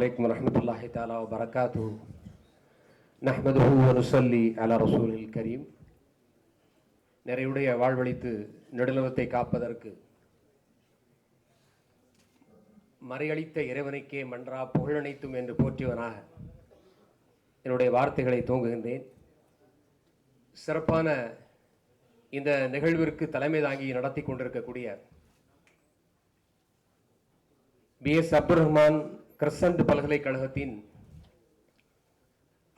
عليكم ورحمة الله تعالى وبركاته. نحمده ونصلي على رسول الكريم. நிறைவுடைய வாழ்வழித்து நெடுநிலத்தை காப்பதற்கு மறையளித்த இறைவனுக்கே மன்றா புகழனைத்தும் என்று போற்றியவனாக என்னுடைய வார்த்தைகளை துவங்குகின்றேன். சிறப்பான இந்த நிகழ்விற்கு தலைமை தாங்கி நடத்தி கொண்டிருக்கக்கூடிய BS அப்துல் ரஹ்மான் கிரசன்ட் பல்கலைக்கழகத்தின்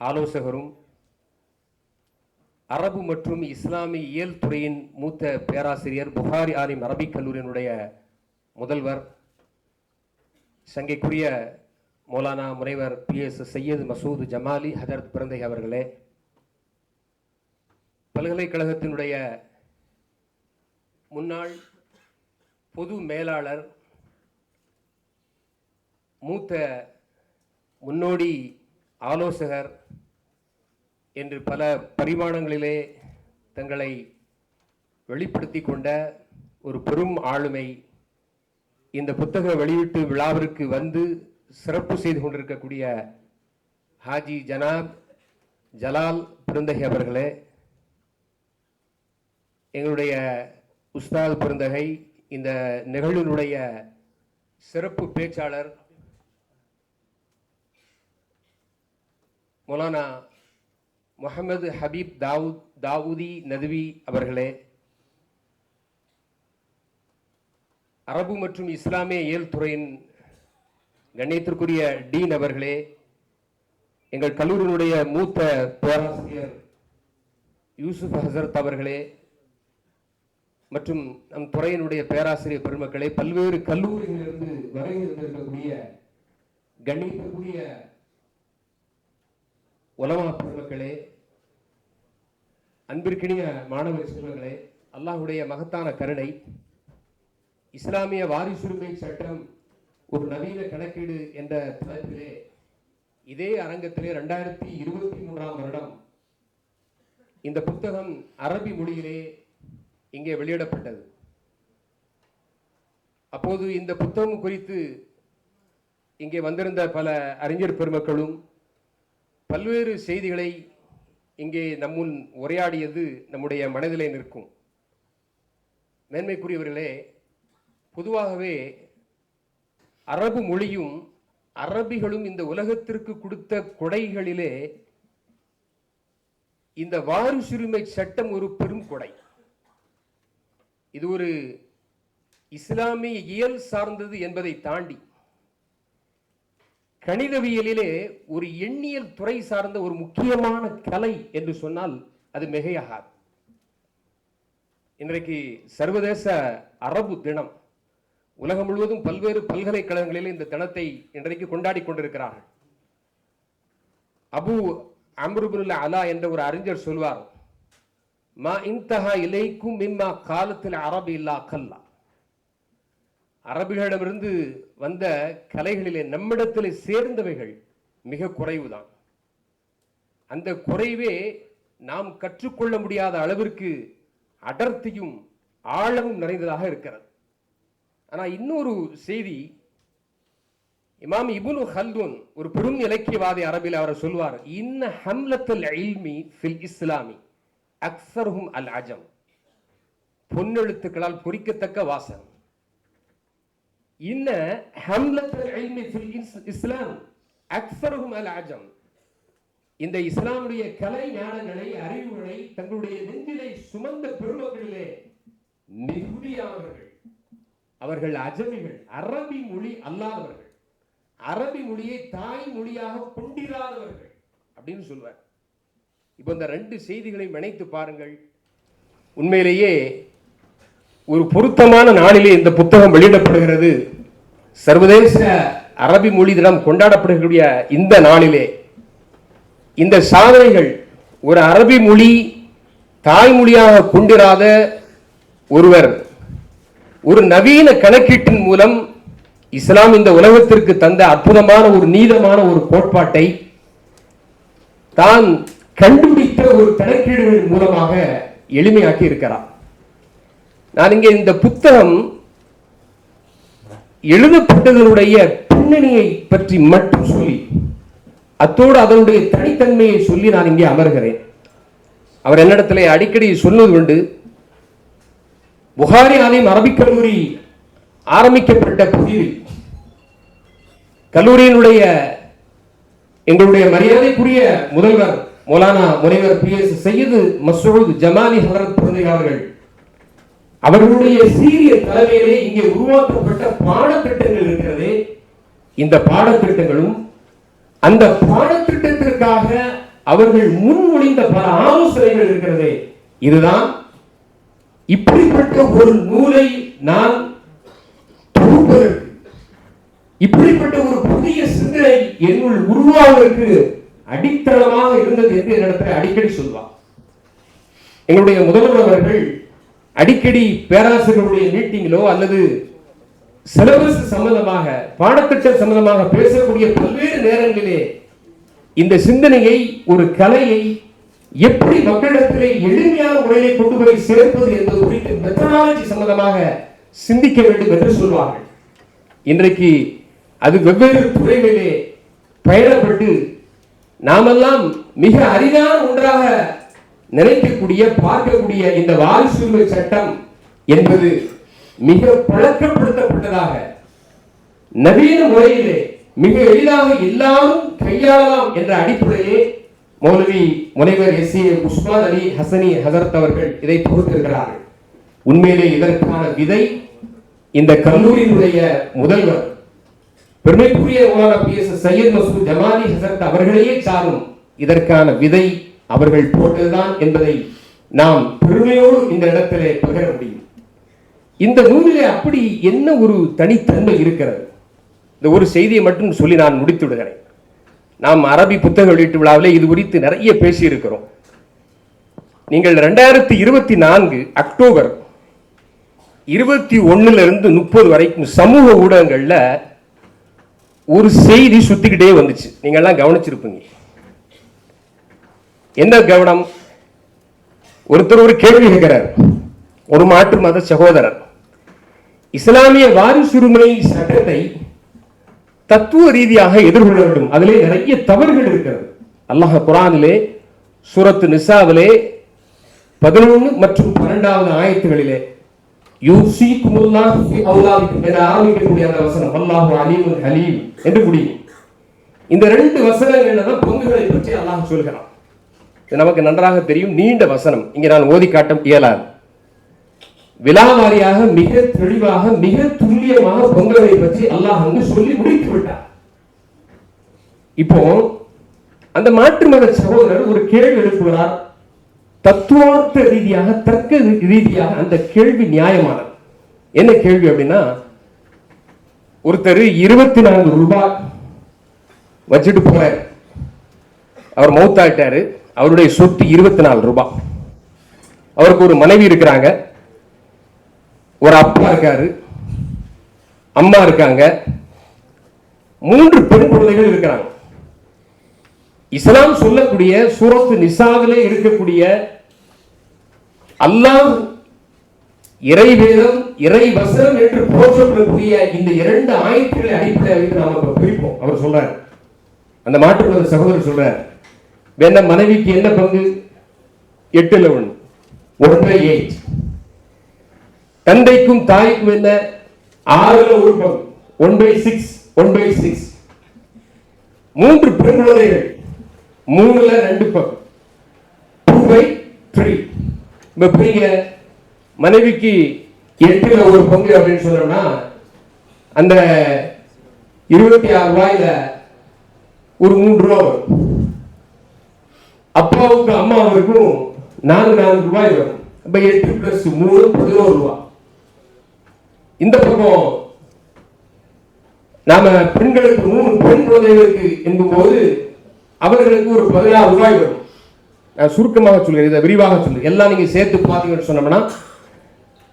ஆலோசகரும் அரபு மற்றும் இஸ்லாமிய இயல் துறையின் மூத்த பேராசிரியர் புகாரி ஆலிம் அரபிக் கல்லூரியினுடைய முதல்வர் சங்கைக்குரிய மௌலானா முனைவர் PS சையது மசூத் ஜமாலி ஹதரத் பிறந்தை அவர்களே, பல்கலைக்கழகத்தினுடைய முன்னாள் பொது மேலாளர், மூத்த முன்னோடி ஆலோசகர் என்று பல பரிமாணங்களிலே தங்களை வெளிப்படுத்தி கொண்ட ஒரு பெரும் ஆளுமை இந்த புத்தக வெளியீட்டு விழாவிற்கு வந்து சிறப்பு செய்து கொண்டிருக்கக்கூடிய ஹாஜி ஜனாப் ஜலால் பெருந்தகை அவர்களே, எங்களுடைய உஸ்தாத் பெருந்தகை, இந்த நிகழ்வினுடைய சிறப்பு பேச்சாளர் மௌலானா முஹம்மது ஹபீப் தாவூதி நதுவி அவர்களே, அரபு மற்றும் இஸ்லாமிய இயல் துறையின் கண்ணியத்திற்குரிய டீன் அவர்களே, எங்கள் கல்லூரியினுடைய மூத்த பேராசிரியர் யூசுப் ஹசரத் அவர்களே மற்றும் நம் துறையினுடைய பேராசிரியர் பெருமக்களே, பல்வேறு கல்லூரிகளிலிருந்து வருகின்ற கண்ணியத்திற்குரிய உலமா பெருமக்களே, அன்பிற்கினிய மாணவ செல்வங்களே, அல்லாஹுடைய மகத்தான கருணை, இஸ்லாமிய வாரிசுரிமை சட்டம் ஒரு நவீன கணக்கீடு என்ற தலைப்பிலே இதே அரங்கத்திலே 2023ஆம் வருடம் இந்த புத்தகம் அரபி மொழியிலே இங்கே வெளியிடப்பட்டது. அப்போது இந்த புத்தகம் குறித்து இங்கே வந்திருந்த பல அறிஞர் பெருமக்களும் பல்வேறு செய்திகளை இங்கே நம்முன் உரையாடியது நம்முடைய மனதிலே நிற்கும். மேன்மைக்குரியவர்களே, பொதுவாகவே அரபு மொழியும் அரபிகளும் இந்த உலகத்திற்கு கொடுத்த கொடைகளிலே இந்த வாரிசுரிமை சட்டம் ஒரு பெரும் கொடை. இது ஒரு இஸ்லாமிய இயல் சார்ந்தது என்பதை தாண்டி கணிதவியலிலே ஒரு எண்ணியல் துறை சார்ந்த ஒரு முக்கியமான கலை என்று சொன்னால் அது மிகையாகாது. இன்றைக்கு சர்வதேச அரபு தினம், உலகம் முழுவதும் பல்வேறு பல்கலைக்கழகங்களில் இந்த தினத்தை இன்றைக்கு கொண்டாடி கொண்டிருக்கிறார்கள். அபு அம்ருபுல் அலா என்ற ஒரு அறிஞர் சொல்வார், மா இன்தஹா இலைக்கும் மிம்மா காலத்தில் அரபு இல்லா கல்லா. அரபிகளிடமிருந்து வந்த கலைகளிலே நம்மிடத்தில் சேர்ந்தவைகள் மிக குறைவுதான். அந்த குறைவே நாம் கற்றுக்கொள்ள முடியாத அளவிற்கு அடர்த்தியும் ஆழமும் நிறைந்ததாக இருக்கிறது. ஆனால் இன்னொரு செய்தி, இமாம் இப்னு ஹல்துன் ஒரு பெரும் இலக்கியவாதி அரபில் அவர் சொல்வார், இன்ன ஹம்லத்துல் இல்மி ஃபில் இஸ்லாமி அக்ஸருஹும் அல் அஜம். பொன்னெழுத்துக்களால் பொறிக்கத்தக்க வாசகம். இன்ன ஹம்லத்துல் இல்மி ஃபில் இஸ்லாம் அக்ஸருஹும் அல் அஜம். இந்த இஸ்லாமுடைய கலை ஞானங்களை, அறிவுகளை தங்களுடைய நெஞ்சிலை சுமந்த பெருமக்களிலே மிகுதியானவர்கள் அவர்கள் அஜமிகள், அரபி மொழி அல்லாதவர்கள், அரபி மொழியை தாய் மொழியாக கொண்டிராதவர்கள் அப்படின்னு சொல்வார். இப்போ இந்த ரெண்டு செய்திகளை இணைத்து பாருங்கள். உண்மையிலேயே ஒரு பொருத்தமான நாளிலே இந்த புத்தகம் வெளியிடப்படுகிறது. சர்வதேச அரபி மொழி தினம் கொண்டாடப்படக்கூடிய இந்த நாளிலே இந்த சாதனைகள், ஒரு அரபி மொழி தாய்மொழியாக கொண்டிராத ஒருவர் ஒரு நவீன கணக்கீட்டின் மூலம் இஸ்லாம் இந்த உலகத்திற்கு தந்த அற்புதமான ஒரு நீதமான ஒரு கோட்பாட்டை தான் கண்டுபிடித்த ஒரு கணக்கீடுகளின் மூலமாக எளிமையாக்கி இருக்கிறார். நான் இங்கே இந்த புத்தகம் எழுதப்பட்டதனுடைய பின் பின்னணியை பற்றி மட்டும் சொல்லி அத்தோடு அதனுடைய தனித்தன்மையை சொல்லி நான் இங்கே அமர்கிறேன். அவர் என்னிடத்திலே அடிக்கடி சொல்வது உண்டு, புகாரி ஆலயம் அரபிக் கல்லூரி ஆரம்பிக்கப்பட்ட புதிதில் கல்லூரியினுடைய எங்களுடைய மரியாதைக்குரிய முதல்வர் மௌலானா முனைவர் PS சையது மசூத் ஜமாலி ஹலரத் அவர்கள் அவர்களுடைய சீரிய தலைமையிலே இங்கே உருவாக்கப்பட்ட பாடத்திட்டங்கள் இருக்கிறது. இந்த பாடத்திட்டங்களும் அந்த பாடத்திட்டத்திற்காக அவர்கள் முன்மொழிந்த பல ஆலோசனைகள் இருக்கிறது. இதுதான் இப்படிப்பட்ட ஒரு நூலை நான் தொகுப்பதற்கு, இப்படிப்பட்ட ஒரு புதிய சிந்தனை என்னுள் உருவாவதற்கு அடித்தளமாக இருந்தது என்று என்னிடத்தில் அடிக்கடி சொல்வார். எங்களுடைய முதல்வர் அவர்கள் அடிக்கடி பேராசிரியர்களுடைய மீட்டிங்கிலோ அல்லது சிலபஸ் சம்பந்தமாக பாடத்திட்டம் சம்பந்தமாக பேசக்கூடிய பல்வேறு நேரங்களிலே இந்த சிந்தனையை, ஒரு கலையை எப்படி மக்களிடத்திலே எளிமையான முறையை கொண்டு போய் சேர்ப்பது என்பது குறித்து மெத்தடாலஜி சம்பந்தமாக சிந்திக்க வேண்டும் என்று சொல்வார்கள். இன்றைக்கு அது வெவ்வேறு துறைகளிலே பயணப்பட்டு நாமெல்லாம் மிக அரிதான ஒன்றாக நினைக்கக்கூடிய பார்க்கக்கூடிய இந்த வாரிசுரிமை சட்டம் என்பது மிக பழக்கப்படுத்தப்பட்டதாக நவீன முறையிலே மிக எளிதாக எல்லாரும் கையாளலாம் என்ற அடிப்படையே மௌலவி முனைவர் SA உஸ்மான் அலி ஹசனி ஹசரத் அவர்கள் இதை தொகுத்திருக்கிறார்கள். உண்மையிலே இதற்கான விதை இந்த கல்லூரியினுடைய முதல்வர் பெருமைக்குரிய மௌலானா PS சையத் மசூத் ஜமாலி ஹசரத் அவர்களையே சாரும் இதற்கான விதை அவர்கள் போட்டதுதான் என்பதை நாம் பெருமையோடு இந்த இடத்திலே பகிர முடியும். இந்த நூலிலே அப்படி என்ன ஒரு தனித்தன்மை இருக்கிறது? இந்த ஒரு செய்தியை மட்டும் சொல்லி நான் முடித்து விடுகிறேன். நாம் அரபி புத்தக வெளியீட்டு விழாவிலே இது குறித்து நிறைய பேசி இருக்கிறோம். நீங்கள் 2024 அக்டோபர் 21 to 30 வரைக்கும் சமூக ஊடகங்கள்ல ஒரு செய்தி சுத்திக்கிட்டே வந்துச்சு. நீங்க எல்லாம் கவனிச்சிருப்பீங்க. என்ன கவனம்? ஒருத்தர் ஒரு கேள்வி கேட்கிறார். ஒரு மாற்று மத சகோதரர் இஸ்லாமிய வாரிசுரிமை சட்டத்தை தத்துவ ரீதியாக எதிர்கொள்ள வேண்டும், அதிலே நிறைய தவறுகள் இருக்கிறது. அல்லாஹ் குர்ஆனிலே சூரத்து நிசாவிலே 11 மற்றும் 12வது ஆயத்துகளிலே யூசிகுமுல்லாஹு ஃபி அவுலாதிக்கும் என்ற ஆரம்பிக்கக்கூடிய அந்த வசனம் அல்லாஹு அலீமுன் ஹலீம் என்று முடியும். இந்த 2 வசனங்கள்ல தான் பங்குகளை பற்றி அல்லாஹ் சொல்கிறான். இது நமக்கு நன்றாக தெரியும், நீண்ட வசனம், இங்கே நான் ஓதி காட்ட இயலாது. விலாவாரியாக மிக தெளிவாக மிக துல்லியமாக பங்குகளை பற்றி அல்லாஹ் அங்கு சொல்லி முடித்து விட்டார். இப்போ அந்த மாற்று மத சகோதரர் ஒரு கேள்வி எழுப்புகிறார். தத்துவார்த்த ரீதியாக தர்க்க ரீதியாக அந்த கேள்வி நியாயமானது. என்ன கேள்வி அப்படின்னா, ஒருத்தர் 24 ரூபாய் வச்சுட்டு போறார், அவர் மௌத்தாயிட்டாரு, அவருடைய சொத்து 24 ரூபாய். அவருக்கு ஒரு மனைவி இருக்கிறாங்க, ஒரு அப்பா இருக்காரு, அம்மா இருக்காங்க, 3 பெண் குழந்தைகள் இருக்கிறாங்க. இஸ்லாம் சொல்லக்கூடிய சூரத்து நிசாவிலே இருக்கக்கூடிய அல்லாஹ் இறைவேதம் இறை வசனம் என்று போற்றப்படக்கூடிய இந்த 2 ஆயத்துக்களை அடிப்படையாக நாம பிரிப்போம். அவர் சொல்றார், அந்த மாற்று சகோதரர் சொல்றார், வேணா மனைவிக்கு என்ன பங்கு? 8ல் 1, 1/8. தந்தைக்கும் தாய்க்கும் என்ன? 6ல் 1 பங்கு, 1/6, 1/6. 3 பெண் குழந்தைகள், 3ல் 2 பங்கு, 2/3. இப்ப மனைவிக்கு 8ல் 1 பங்கு அப்படின்னு சொன்னோம்னா அந்த 26 ரூபாயில ஒரு 3 ரூபாய் வரும். அப்பாவுக்கு அம்மாவுக்கும் 4 ரூபாய் வரும். அப்ப 8 + 3 11 ரூபாய். இந்த பக்கம் நாம பெண்களுக்கு 3 பெண் குழந்தைகளுக்கு என்பது அவர்களுக்கு ஒரு 16 ரூபாய் வரும். நான் சுருக்கமாக சொல்கிறேன், இதை விரிவாக சொல்றேன். எல்லாம் நீங்க சேர்த்து பார்த்தீங்கன்னு சொன்னோம்னா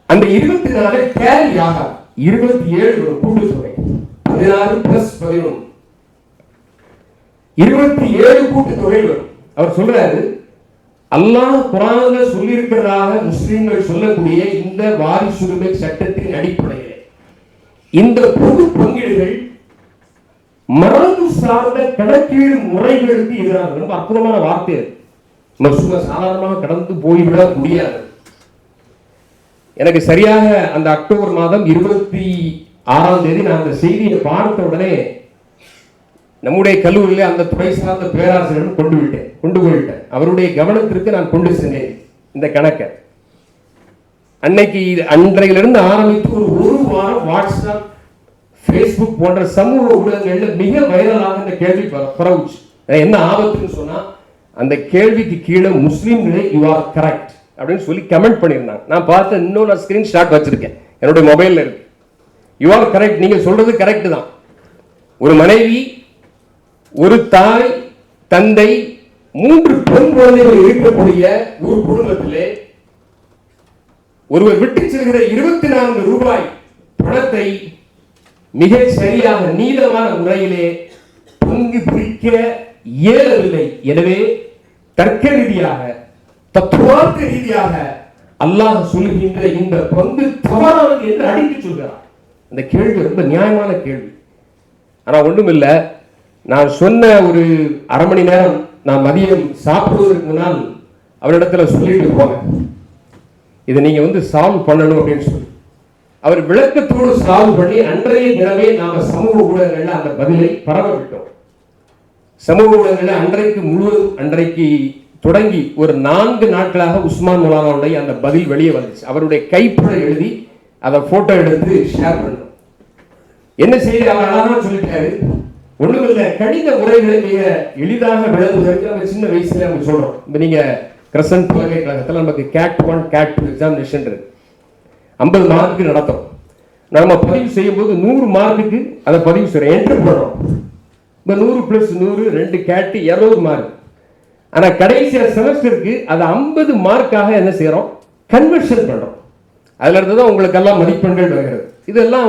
அந்த 24 கேரி ஆகாது, 27 ஒரு கூட்டுத்தொகை. 16 + 11 27 கூட்டுத்தொகை வரும். அவர் சொல்றாரு, அல்லாஹ் குர்ஆன்ல சொல்லி இருக்கிறதாக முஸ்லிம்கள் சொல்லக்கூடிய இந்த வாரிசுரிமை சட்டத்தின் அடிப்படையில் இந்த பொது பங்கீடுகள் மரபு சார்ந்த கணக்கீடு முறைகளுக்கு எதிராக. ரொம்ப அற்புதமான வார்த்தை. சும்மா சாதாரணமாக கடந்து போய்விட முடியாது. எனக்கு சரியாக அந்த அக்டோபர் மாதம் 26ஆம் தேதி நான் அந்த செய்தியை பார்த்த உடனே நம்முடைய கல்லூரியில் அந்த துறை சார்ந்த பேராசிரியர் கொண்டு போயிட்டேன். அவருடைய கவனத்திற்கு நான் கொண்டு சென்றேன் இந்த கணக்கை. அன்றையிலிருந்து ஆரம்பித்து ஒரு வாரம் வாட்ஸ்அப், பேஸ்புக் போன்ற சமூக ஊடகங்கள்ல மிக வைரலாக இந்த கேள்வி பரவுச்சு. என்ன ஆபத்துன்னு சொன்னா, அந்த கேள்விக்கு கீழே முஸ்லீம்களே யூ ஆர் கரெக்ட் அப்படின்னு சொல்லி கமெண்ட் பண்ணியிருந்தாங்க. நான் பார்த்து இன்னும் நான் ஸ்கிரீன்ஷாட் வச்சிருக்கேன், என்னுடைய மொபைல்ல இருக்கு. யூ ஆர் கரெக்ட், நீங்க சொல்றது கரெக்ட் தான். ஒரு மனைவி, ஒரு தாய், தந்தை, 3 பெண் குழந்தைகள் இருக்கக்கூடிய ஒரு குடும்பத்திலே ஒருவர் விட்டு செல்கிற 24 ரூபாய் பணத்தை மிக சரியாக நீளமான முறையிலே பங்கு பிரிக்க இயலவில்லை. எனவே தர்க்க ரீதியாக, தத்துவார்த்த ரீதியாக அல்லாஹ் சொல்லுகின்ற இந்த பங்கு தவறானது என்று அடித்து சொல்கிறார். அந்த கேள்வி ரொம்ப நியாயமான கேள்வி. ஆனா ஒன்றும் இல்லை, நான் சொன்ன ஒரு அரை மணி நேரம் நான் மதியம் சாப்பிடுவதற்கு முன்னால் அவரிடத்துல சொல்லிட்டு போனேன், இதை நீங்க சால்வ் பண்ணணும் அப்படின்னு சொல்லி. அவர் விளக்கத்தோடு சால்வ் பண்ணி அன்றைய தினமே நாம சமூக ஊடகங்கள்ல அந்த பதிலை பரவ விட்டோம். சமூக ஊடகங்கள்ல அன்றைக்கு தொடங்கி ஒரு 4 நாட்களாக உஸ்மான் மௌலானாவுடைய அந்த பதில் வெளியே வந்துச்சு. அவருடைய கைப்பட எழுதி அதை போட்டோ எடுத்து ஷேர் பண்ணோம். என்ன செய்ய அவர் அழகா சொல்லிட்டாரு, ஒண்ணுமில்ல, கணித முறைகளை மிக எளிதாக விளங்குவதற்கு நம்ம சின்ன வயசுல நம்ம சொல்றோம். இப்ப நீங்க கிரசன்ட் பல்கலைக்கழகத்தில் நமக்கு கேட் 1 கேட் 2 எக்ஸாமினேஷன் இருக்கு. 50 மார்க்கு நடத்தும். நம்ம பதிவு செய்யும் போது 100 மார்க்குக்கு அதை பதிவு செய்யறோம், என்ட்ரி பண்றோம். இப்போ 100 + 100 2 கேட்டு 200 மார்க். ஆனா கடைசி செமஸ்டருக்கு அதை 50 மார்க்காக என்ன செய்யறோம், கன்வர்ஷன் பண்றோம். அதுல இருந்து தான் உங்களுக்கு எல்லாம் மதிப்பெண்கள் வருகிறது. இதெல்லாம்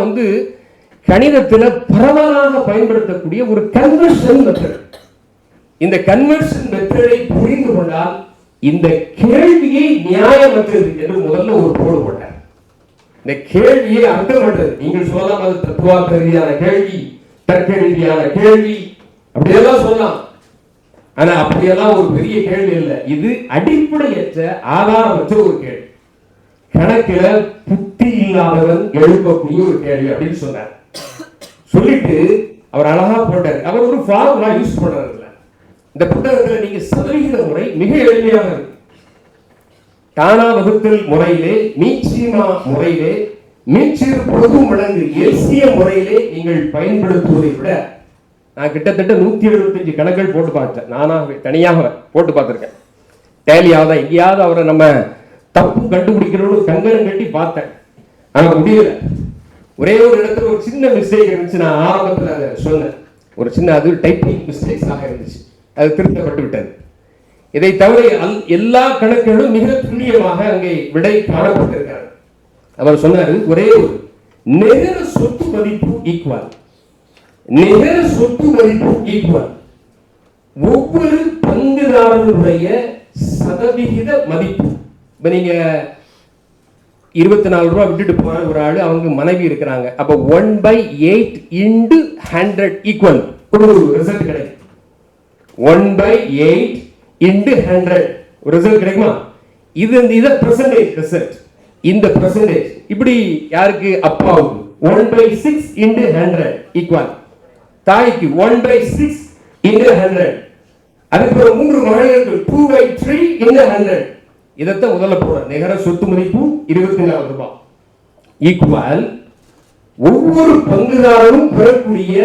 கணிதத்தில் பரவலாக பயன்படுத்தக்கூடிய ஒரு கன்வர்ஷன் மெத்தட். இந்த கன்வர்ஷன் மெத்தடை புரிந்து கொண்டால் இந்த கேள்வியை நியாயமற்றது என்று முதல்ல ஒரு போடு போட்டார். இந்த கேள்வியை அர்த்தம் பண்றது, நீங்கள் சொல்லலாம் அது தத்துவார்த்த ரீதியான கேள்வி, தர்க்க ரீதியான கேள்வி, அப்படியெல்லாம் சொல்லலாம். ஆனா அப்படியெல்லாம் ஒரு பெரிய கேள்வி இல்லை. இது அடிப்படையற்ற ஆதாரமற்ற ஒரு கேள்வி, கணக்கில புத்தி இல்லாதவன் எழுப்பக்கூடிய ஒரு கேள்வி அப்படின்னு சொன்னார். சொல்லிட்டு அவர் அழகா போட்டார். அவர் ஒரு ஃபார்முலா யூஸ் பண்றது இல்லை. இந்த புத்தகத்தில் நீங்க சதவிகித முறை மிக எளிமையாக இருக்கு. தானா வகுத்தல் முறையிலே, மீச்சீமா முறையிலே, மீச்சீர் பொது மடங்கு எல்சிய முறையிலே நீங்கள் பயன்படுத்துவதை விட நான் கிட்டத்தட்ட 175 கணக்குகள் போட்டு பார்த்தேன். நானாக தனியாக போட்டு பார்த்திருக்கேன். டேலியாவதா எங்கேயாவது அவரை நம்ம தப்பு கண்டுபிடிக்கிறோன்னு கங்கணம் கட்டி பார்த்தேன். ஆனா முடியல. ஒரே ஒரு இடத்துல ஒரு சின்ன மிஸ்டேக் இருந்துச்சு. நான் ஆரம்பத்தில் அதை சொன்னேன். ஒரு சின்ன அது டைப்பிங் மிஸ்டேக்ஸாக இருந்துச்சு. அது திருத்தப்பட்டு விட்டது. இதை தவிர எல்லா கணக்குகளும் மிக துல்லியமாக அங்கே விடை காணப்பட்டிருக்கிறார். அவர் சொன்னார், ஒரே ஒரு நிகர சொத்து மதிப்பு ஈக்குவல், நிகர சொத்து மதிப்பு ஈக்குவல் ஒவ்வொரு பங்குதாரருடைய சதவிகித மதிப்பு. இப்ப நீங்க 24 ரூபாய் விட்டுட்டு போற ஒரு ஆளு, அவங்க மனைவி இருக்கிறாங்க. அப்ப 1/8 × 100 ஈக்குவல் ஒரு ரிசல்ட் கிடைக்கும். 1/8 × 100 ஒரு ரிசல்ட் கிடைக்குமா? இது பெர்சன்டேஜ் ரிசல்ட். இந்த பெர்சன்டேஜ் இப்படி யாருக்கு? அப்பாவுக்கு 1/6 × 100 ஈக்குவல், தாய்க்கு 1/6 × 100, அதுக்கு 3 மகன்களுக்கு 2/3 × 100. இதத்தான் முதல்ல போற நிகர சொத்து மதிப்பு 24 ரூபாய் ஈக்குவல் ஒவ்வொரு பங்குதாரரும் பெறக்கூடிய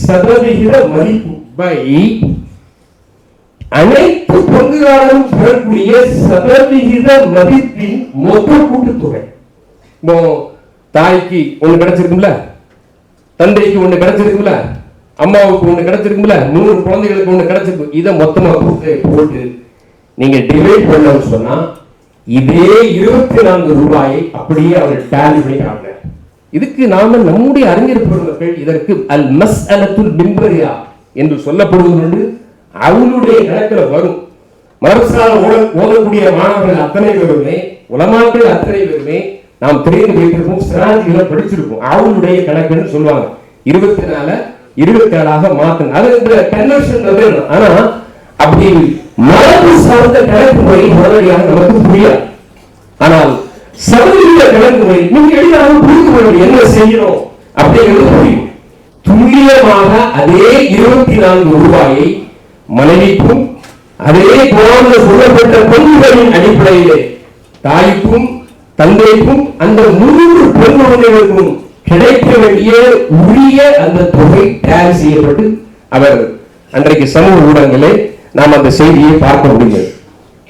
சதவிகித மதிப்பு பை அனைத்து பங்குதாரரும் பெறக்கூடிய சதவிகித மதிப்பின் மொத்த கூட்டுத்தொகை. இப்போ தாய்க்கு ஒண்ணு கிடைச்சிருக்கும்ல, தந்தைக்கு ஒண்ணு கிடைச்சிருக்கும்ல, அம்மாவுக்கு ஒண்ணு கிடைச்சிருக்கும்ல, 3 குழந்தைகளுக்கு ஒண்ணு கிடைச்சிருக்கு. இதை மொத்தமா போட்டு நீங்க டிவைட் பண்ண சொன்னா இதே 24 ரூபாயை அப்படியே அவர் டேலி பண்ணி காட்டினார். இதுக்கு நாம நம்முடைய அறிஞர் பெருமக்கள் இதற்கு அல் மஸ்அலத்துல் பிம்பரியா என்று சொல்லப்படுவது அவளுடைய கணக்கில் வரும். மதரசால ஓதக்கூடிய மாணவர்கள் அத்தனை பேருமே, உலமாக்கள் அத்தனை பேருமே நாம் தெரிந்து வைத்திருப்போம், சிராஜிகளை படிச்சிருப்போம். அவளுடைய கணக்குன்னு சொல்லுவாங்க. 24 27 மாத்தணும். அது இந்த கன்வர்ஷன் வந்து, ஆனா அப்படி மரபு சார்ந்த கணக்கு முறை உடனடியாக நமக்கு புரியாது. ஆனால் சதவீத கணக்கு முறை நீங்க எளிதாக புரிந்து கொள்ள என்ன செய்யணும் அப்படிங்கிறது புரியும். துல்லியமாக அதே 24 ரூபாயை மனைவிக்கும் அதே குரான்ல சொல்லப்பட்ட பண்புகளின் அடிப்படையிலே தாய்க்கும் தந்தைக்கும் அந்த 3 பெண் குழந்தைகளுக்கும் கிடைக்க வேண்டிய உரிய அந்த தொகை தயார் செய்யப்பட்டு அவர் அன்றைக்கு சமூக ஊடகங்களே நாம் அந்த செய்தியை பார்க்க முடியும்.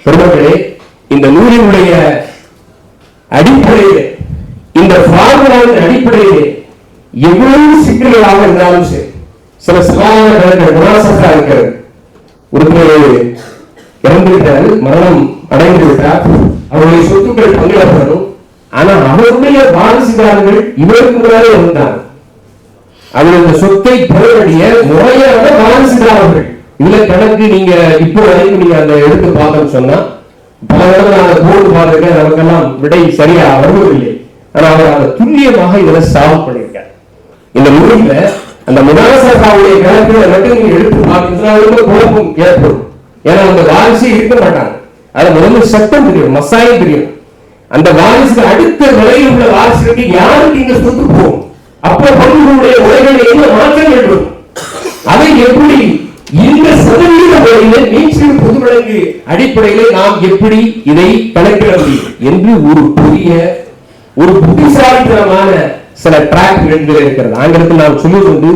பெருமக்களே, இந்த நூலினுடைய அடிப்படையிலே, இந்த ஃபார்முலாவின் அடிப்படையிலே எவ்வளவு சிக்கல்களாக இருந்தாலும் சரி, சில சவாலான கணக்கு முனாசகா இருக்கிறது. ஒருத்தர் இறந்துவிட்டார், மரணம் அடைந்து விட்டார், அவருடைய சொத்துக்கள் பங்கிடப்படணும். ஆனா அவருடைய வாரிசுதாரர்கள் இவருக்கு முன்னாலே இருந்தாங்க. அவர் இந்த சொத்தை பெற வேண்டிய முறையான வாரிசுதாரர்கள். இதுல கணக்கு நீங்க இப்போ வரைக்கும் நீங்க அந்த எடுத்து பார்த்தோம்னு சொன்னா பல இடத்துல போர்டு பார்த்துக்க நமக்கெல்லாம் விடை சரியா வருவதில்லை. ஆனா அவர் அதை துல்லியமாக இதுல சால்வ் பண்ணியிருக்கார். இந்த நூலில அந்த முனாசகாவுடைய கணக்குகளை மட்டும் நீங்க எடுத்து பார்த்தீங்கன்னா ரொம்ப குழப்பம் ஏற்படும். ஏன்னா அந்த வாரிசு இருக்க மாட்டாங்க. அதை முதல்ல சட்டம் தெரியும், மசாயம் தெரியும். அந்த வாரிசு அடுத்த நிலையில் உள்ள வாரிசுக்கு யாருக்கு இங்க சொத்து போகும், அப்ப பங்குகளுடைய உரைகளை என்ன மாற்றங்கள் வரும், அதை எப்படி இந்த சதவீத முறையில நீச்சல் பொது வழக்கு அடிப்படையில நாம் எப்படி இதை கணக்கிட முடியும் என்று ஒரு புதிய ஒரு புத்திசாலித்தனமான சில டிராக் இருக்கிறது. ஆங்கிலத்தில் நாம் சொல்லுவது வந்து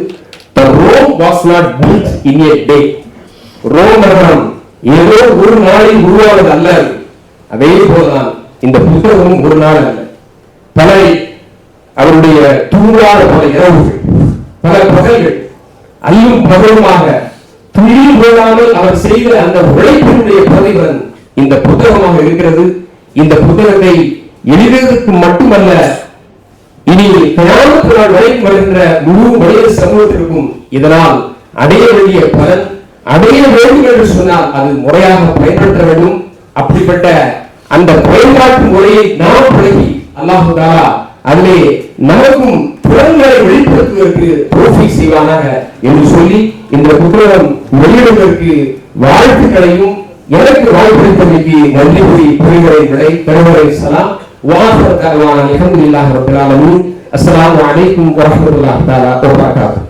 the Rome was not built in a day. Rome நகரம் ஏதோ ஒரு நாளில் உருவானது அல்ல. அதே போலதான் இந்த புத்தகமும் ஒரு நாள் அல்ல. பல அவருடைய தூங்காத பல இரவுகள், பல பகல்கள், அல்லும் பகலுமாக துயில் போடாமல் அவர் செய்த அந்த உழைப்பினுடைய பிரதிபலன் இந்த புத்தகமாக இருக்கிறது. இந்த புத்தகத்தை எழுதுவதற்கு மட்டுமல்ல, இனி கியாமத் நாள் வரைக்கும் வருகின்ற முழு மனித சமூகத்திற்கும் இதனால் அடைய வேண்டிய பலன் அடைய வேண்டும் என்று சொன்னால் அது முறையாக பயன்படுத்த வேண்டும். அப்படிப்பட்ட அந்த பயன்பாட்டு முறையை நாம் பழகி அல்லாஹ் தஆலா அதிலே நமக்கும் புலன்களை வெளிப்படுத்துவதற்கு தௌஃபீக் செய்வானாக என்று சொல்லி இந்த புத்தகம் வெளியிடுவதற்கு வாழ்த்துக்களையும் எனக்கு வாய்ப்பளித்தமைக்கு நன்றி கூறி புரிகிறேன். பெருமறை சலாம் வாஹர் தஅவானா அல்ஹம்துலில்லாஹி ரப்பில் ஆலமீன். அஸ்ஸலாமு அலைக்கும் வரஹ்மத்துல்லாஹி தஆலா வ பரகாத்துஹு.